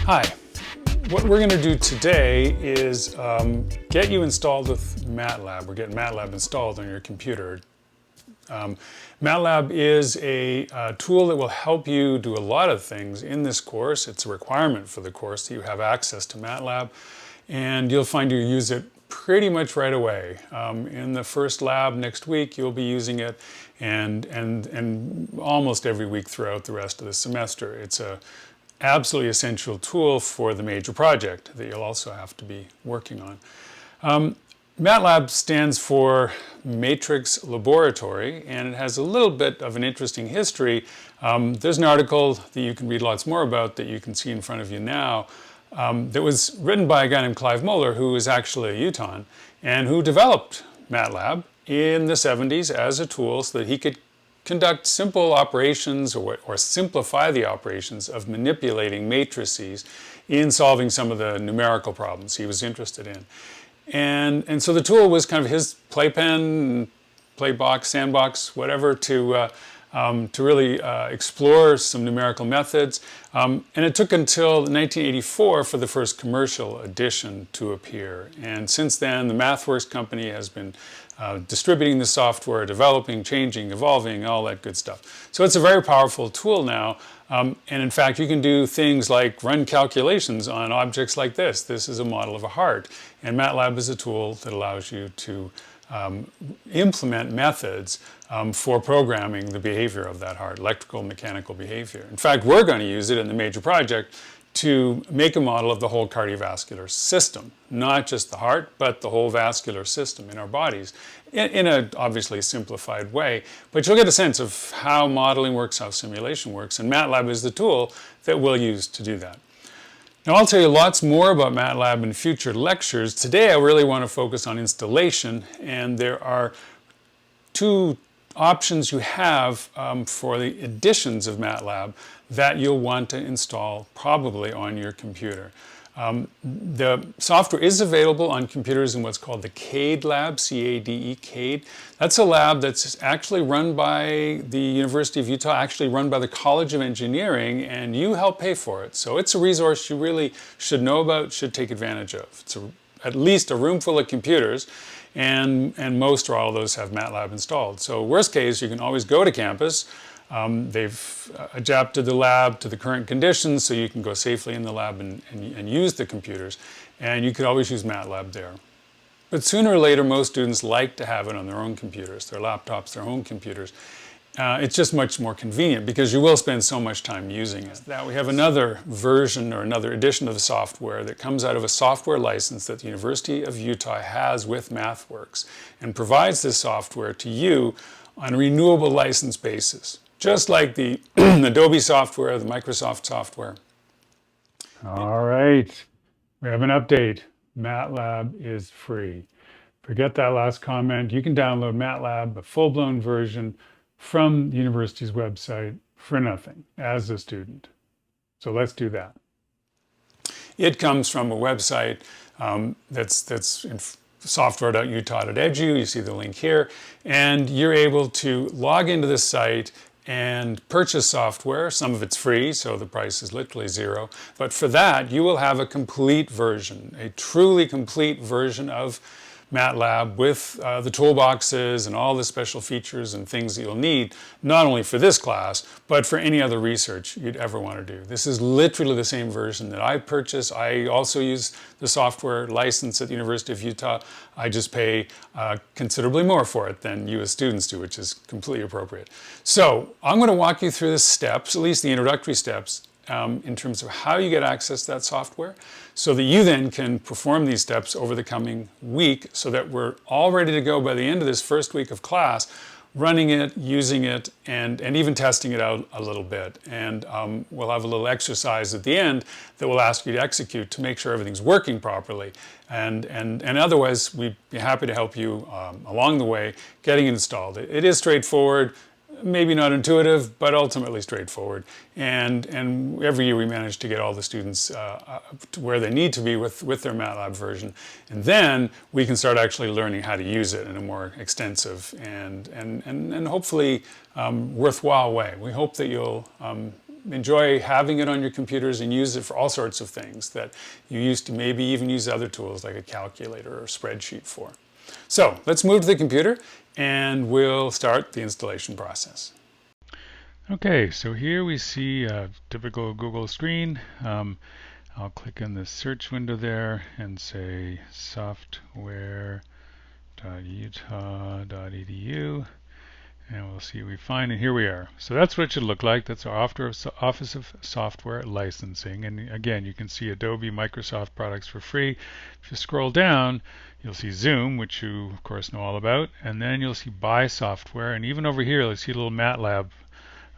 Hi, what we're going to do today is get you installed with MATLAB. We're getting MATLAB installed on your computer. MATLAB is a tool that will help you do a lot of things in this course. It's a requirement for the course that you have access to MATLAB, and you'll find you use it pretty much right away. In the first lab next week, you'll be using it, and almost every week throughout the rest of the semester. It's a absolutely essential tool for the major project that you'll also have to be working on. MATLAB stands for Matrix Laboratory, and it has a little bit of an interesting history. There's an article that you can read lots more about that you can see in front of you now that was written by a guy named Clive Moeller, who is actually a Utahn, and who developed MATLAB in the 70s as a tool so that he could conduct simple operations or simplify the operations of manipulating matrices in solving some of the numerical problems he was interested in. And so the tool was kind of his playpen, playbox, sandbox, whatever, to really explore some numerical methods. And it took until 1984 for the first commercial edition to appear. And since then, the MathWorks company has been distributing the software, developing, changing, evolving, all that good stuff. So it's a very powerful tool now. And in fact, you can do things like run calculations on objects like this. This is a model of a heart. And MATLAB is a tool that allows you to implement methods for programming the behavior of that heart, electrical, mechanical behavior. In fact, we're going to use it in the major project to make a model of the whole cardiovascular system, not just the heart, but the whole vascular system in our bodies, in a obviously simplified way. But you'll get a sense of how modeling works, how simulation works, and MATLAB is the tool that we'll use to do that. Now, I'll tell you lots more about MATLAB in future lectures. Today, I really want to focus on installation, and there are two options you have for the editions of MATLAB that you'll want to install probably on your computer. The software is available on computers in what's called the CADE lab, C-A-D-E, CADE. That's a lab that's actually run by the University of Utah, actually run by the College of Engineering, and you help pay for it. So it's a resource you really should know about, should take advantage of. It's at least a room full of computers, and most or all of those have MATLAB installed. So worst case, you can always go to campus. They've adapted the lab to the current conditions, so you can go safely in the lab and use the computers. And you could always use MATLAB there. But sooner or later, most students like to have it on their own computers, their laptops, their home computers. It's just much more convenient because you will spend so much time using it. Now we have another version or another edition of the software that comes out of a software license that the University of Utah has with MathWorks and provides this software to you on a renewable license basis, just like the Adobe software, the Microsoft software. All right, we have an update. MATLAB is free. Forget that last comment. You can download MATLAB, a full-blown version, from the university's website for nothing as a student. So let's do that. It comes from a website that's in software.utah.edu. You see the link here. And you're able to log into this site and purchase software. Some of it's free, so the price is literally zero. But for that, you will have a complete version, a truly complete version of MATLAB with the toolboxes and all the special features and things that you'll need, not only for this class, but for any other research you'd ever want to do. This is literally the same version that I purchased. I also use the software license at the University of Utah. I just pay considerably more for it than you as students do, which is completely appropriate. So I'm going to walk you through the steps, at least the introductory steps, in terms of how you get access to that software, so that you then can perform these steps over the coming week so that we're all ready to go by the end of this first week of class, running it, using it, and even testing it out a little bit. And we'll have a little exercise at the end that we'll ask you to execute to make sure everything's working properly. And otherwise, we'd be happy to help you along the way getting it installed. It is straightforward. Maybe not intuitive, but ultimately straightforward. And every year we manage to get all the students to where they need to be with their MATLAB version. And then we can start actually learning how to use it in a more extensive and hopefully worthwhile way. We hope that you'll enjoy having it on your computers and use it for all sorts of things that you used to maybe even use other tools like a calculator or a spreadsheet for. So let's move to the computer and we'll start the installation process. Okay, so here we see a typical Google screen. I'll click in the search window there and say software.utah.edu, and we'll see what we find, and here we are. So that's what it should look like. That's our Office of Software Licensing, and again, you can see Adobe, Microsoft products for free. If you scroll down, you'll see Zoom, which you of course know all about, and then you'll see Buy Software, and even over here, you'll see a little MATLAB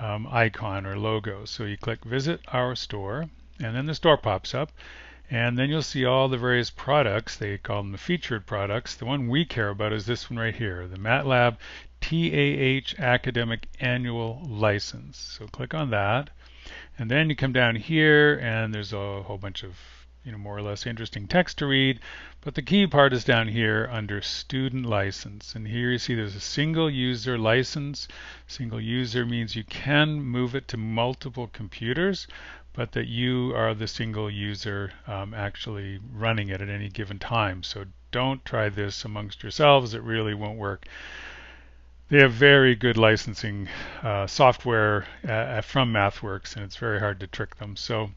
icon or logo. So you click Visit Our Store, and then the store pops up, and then you'll see all the various products. They call them the featured products. The one we care about is this one right here, the MATLAB TAH Academic Annual License. So click on that, and then you come down here, and there's a whole bunch of more or less interesting text to read, but the key part is down here under student license, and here you see there's a single user license. Single user means you can move it to multiple computers, but that you are the single user actually running it at any given time. So don't try this amongst yourselves, it really won't work. They have very good licensing software from MathWorks, and it's very hard to trick them. So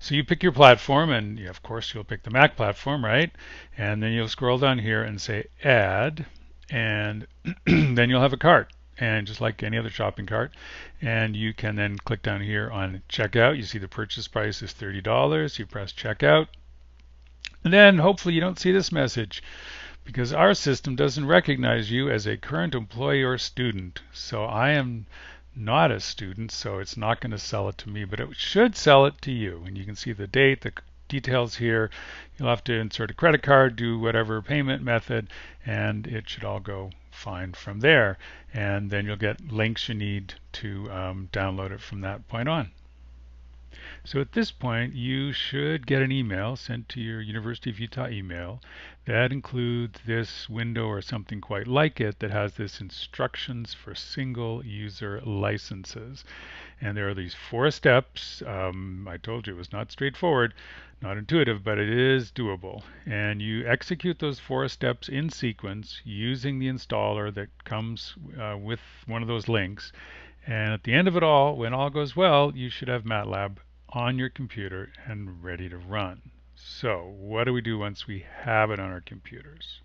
you pick your platform, and of course you'll pick the Mac platform, right? And then you'll scroll down here and say Add, and then you'll have a cart, and just like any other shopping cart, and you can then click down here on Checkout. You see the purchase price is $30. You press Checkout, and then hopefully you don't see this message, because our system doesn't recognize you as a current employee or student. So I am not a student, so it's not going to sell it to me, but it should sell it to you. And you can see the date, the details here. You'll have to insert a credit card, do whatever payment method, and it should all go fine from there. And then you'll get links you need to download it from that point on. So at this point, you should get an email sent to your University of Utah email that includes this window or something quite like it that has this instructions for single user licenses. And there are these 4 steps. I told you it was not straightforward, not intuitive, but it is doable. And you execute those 4 steps in sequence using the installer that comes with one of those links. And at the end of it all, when all goes well, you should have MATLAB on your computer and ready to run. So what do we do once we have it on our computers?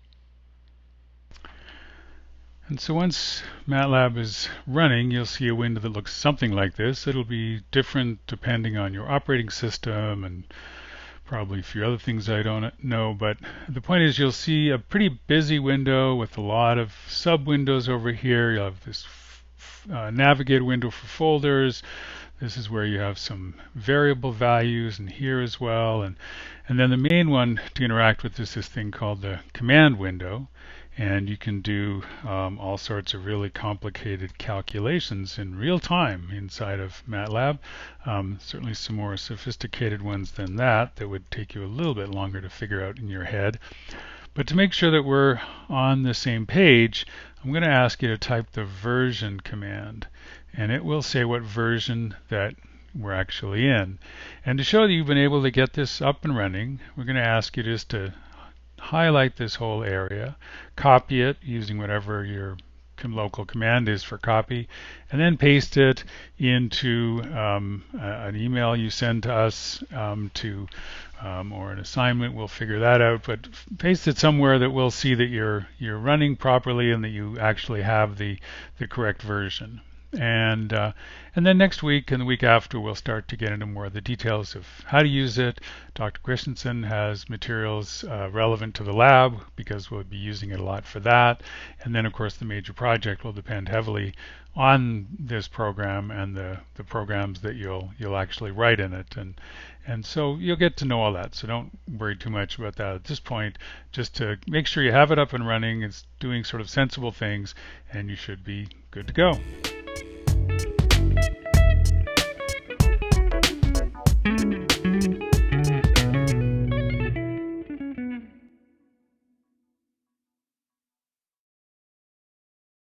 And so once MATLAB is running, you'll see a window that looks something like this. It'll be different depending on your operating system and probably a few other things I don't know, but the point is you'll see a pretty busy window with a lot of sub-windows over here. You'll have this navigate window for folders. This is where you have some variable values, and here as well. And then the main one to interact with is this thing called the command window. And you can do all sorts of really complicated calculations in real time inside of MATLAB. Certainly some more sophisticated ones than that would take you a little bit longer to figure out in your head. But to make sure that we're on the same page, I'm going to ask you to type the version command, and it will say what version that we're actually in. And to show that you've been able to get this up and running, we're going to ask you just to highlight this whole area, copy it using whatever your local command is for copy, and then paste it into an email you send to us or an assignment. We'll figure that out, but paste it somewhere that we'll see that you're running properly and that you actually have the correct version. And then next week and the week after, we'll start to get into more of the details of how to use it. Dr. Christensen has materials relevant to the lab because we'll be using it a lot for that. And then, of course, the major project will depend heavily on this program and the programs that you'll actually write in it. And so you'll get to know all that. So don't worry too much about that at this point. Just to make sure you have it up and running, it's doing sort of sensible things, and you should be good to go.